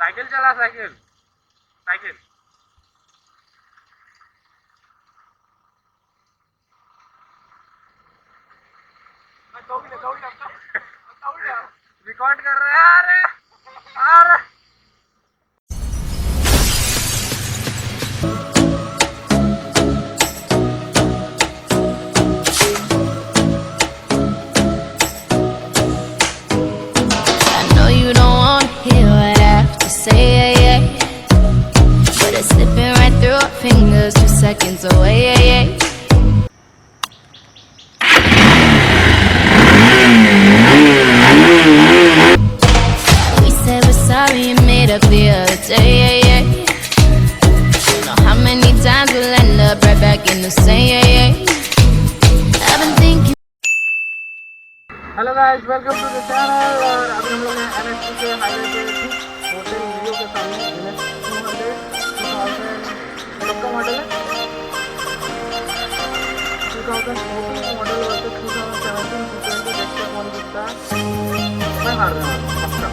Cycle चला cycle cycle record कर रहे हैं। अरे अरे fingers 2 seconds away. We said we're sorry and made up the other day. You know how many times we'll end up right back in the same. I've been thinking. Hello guys, welcome to the channel. और अभी हम लोग हैं NH के highway पे ठीक hotel video के सामने। कब का मॉडल है? 2014 मॉडल वर्सेस 2017 220 देखते कौन जीतता है। मैं हार रहा हूँ।